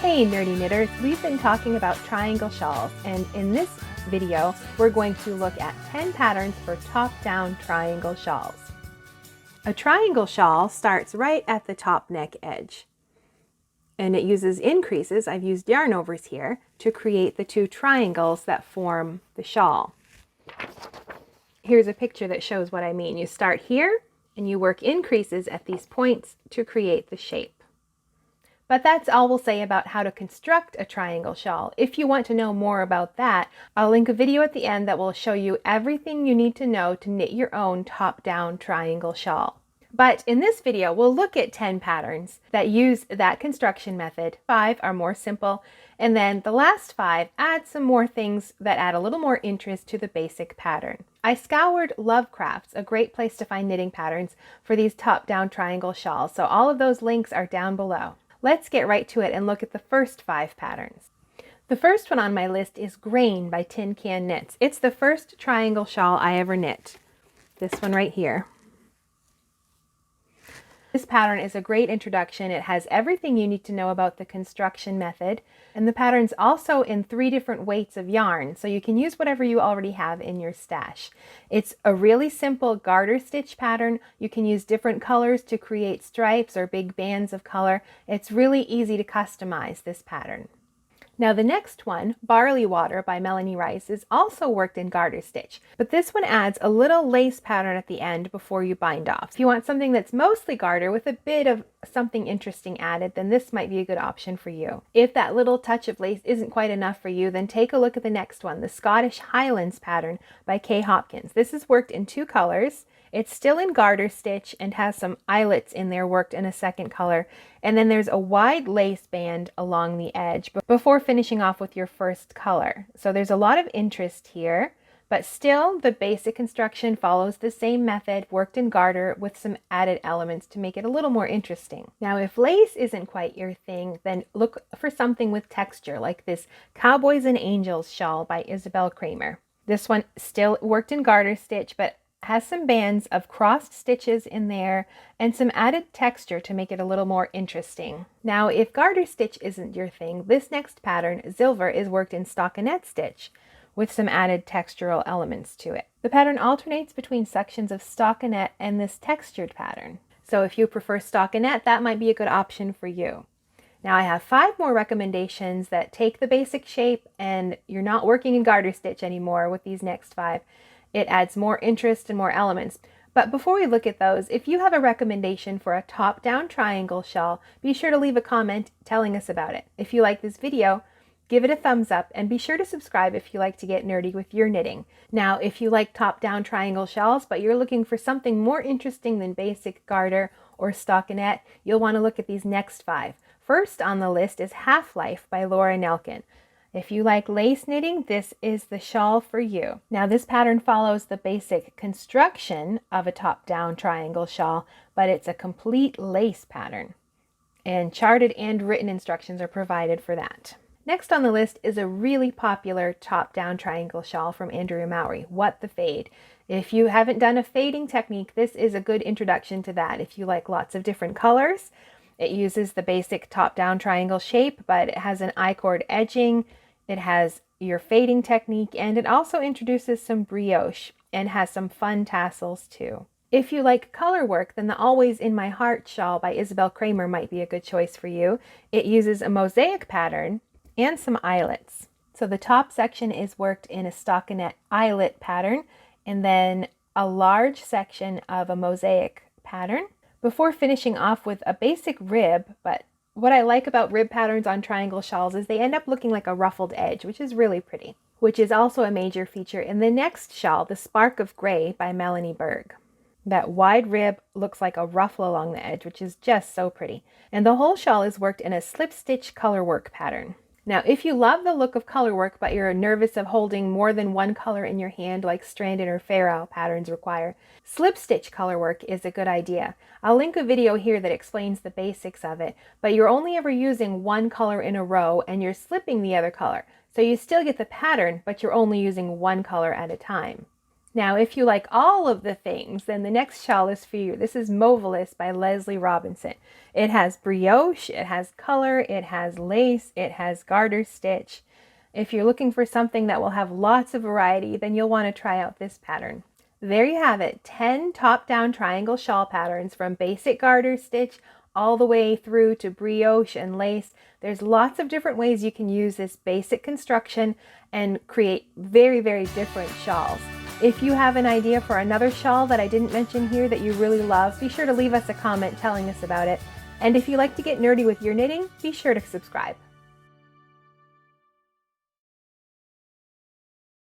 Hey nerdy knitters, we've been talking about triangle shawls, and in this video we're going to look at 10 patterns for top-down triangle shawls. A triangle shawl starts right at the top neck edge, and it uses increases, I've used yarn overs here, to create the two triangles that form the shawl. Here's a picture that shows what I mean. You start here and you work increases at these points to create the shape. But that's all we'll say about how to construct a triangle shawl. If you want to know more about that, I'll link a video at the end that will show you everything you need to know to knit your own top-down triangle shawl. But in this video, we'll look at 10 patterns that use that construction method. 5 are more simple, and then the last 5 add some more things that add a little more interest to the basic pattern. I scoured Lovecrafts, a great place to find knitting patterns for these top-down triangle shawls, so all of those links are down below. Let's get right to it and look at the first 5 patterns. The first one on my list is Grain by Tin Can Knits. It's the first triangle shawl I ever knit. This one right here. This pattern is a great introduction. It has everything you need to know about the construction method, and the pattern's also in 3 different weights of yarn, so you can use whatever you already have in your stash. It's a really simple garter stitch pattern. You can use different colors to create stripes or big bands of color. It's really easy to customize this pattern. Now the next one, Barley Water by Melanie Rice, is also worked in garter stitch, but this one adds a little lace pattern at the end before you bind off. If you want something that's mostly garter with a bit of something interesting added, then this might be a good option for you. If that little touch of lace isn't quite enough for you, then take a look at the next one, the Scottish Highlands pattern by Kay Hopkins. This is worked in 2 colors. It's still in garter stitch and has some eyelets in there worked in a second color. And then there's a wide lace band along the edge before finishing off with your first color. So there's a lot of interest here, but still the basic construction follows the same method, worked in garter with some added elements to make it a little more interesting. Now, if lace isn't quite your thing, then look for something with texture like this Cowboys and Angels shawl by Isabel Kramer. This one still worked in garter stitch, but has some bands of crossed stitches in there and some added texture to make it a little more interesting. Now, if garter stitch isn't your thing, this next pattern, Zilver, is worked in stockinette stitch with some added textural elements to it. The pattern alternates between sections of stockinette and this textured pattern. So if you prefer stockinette, that might be a good option for you. Now I have 5 more recommendations that take the basic shape and you're not working in garter stitch anymore with these next 5. It adds more interest and more elements. But before we look at those, if you have a recommendation for a top-down triangle shawl, be sure to leave a comment telling us about it. If you like this video, give it a thumbs up and be sure to subscribe if you like to get nerdy with your knitting. Now, if you like top-down triangle shawls, but you're looking for something more interesting than basic garter or stockinette, you'll want to look at these next 5. First on the list is Half Life by Laura Nelkin. If you like lace knitting, this is the shawl for you. Now this pattern follows the basic construction of a top-down triangle shawl, but it's a complete lace pattern. And charted and written instructions are provided for that. Next on the list is a really popular top-down triangle shawl from Andrea Mowry, What the Fade. If you haven't done a fading technique, this is a good introduction to that. If you like lots of different colors, it uses the basic top-down triangle shape, but it has an I-cord edging. It has your fading technique, and it also introduces some brioche and has some fun tassels too. If you like color work, then the Always in My Heart shawl by Isabel Kramer might be a good choice for you. It uses a mosaic pattern and some eyelets. So the top section is worked in a stockinette eyelet pattern, and then a large section of a mosaic pattern before finishing off with a basic rib. But what I like about rib patterns on triangle shawls is they end up looking like a ruffled edge, which is really pretty, which is also a major feature in the next shawl, The Spark of Gray by Melanie Berg. That wide rib looks like a ruffle along the edge, which is just so pretty. And the whole shawl is worked in a slip stitch color work pattern. Now, if you love the look of color work, but you're nervous of holding more than one color in your hand like stranded or fair owl patterns require, slip stitch color work is a good idea. I'll link a video here that explains the basics of it, but you're only ever using one color in a row and you're slipping the other color. So you still get the pattern, but you're only using one color at a time. Now, if you like all of the things, then the next shawl is for you. This is Moveless by Leslie Robinson. It has brioche, it has color, it has lace, it has garter stitch. If you're looking for something that will have lots of variety, then you'll want to try out this pattern. There you have it, 10 top-down triangle shawl patterns from basic garter stitch all the way through to brioche and lace. There's lots of different ways you can use this basic construction and create very, very different shawls. If you have an idea for another shawl that I didn't mention here that you really love, be sure to leave us a comment telling us about it. And if you like to get nerdy with your knitting, be sure to subscribe.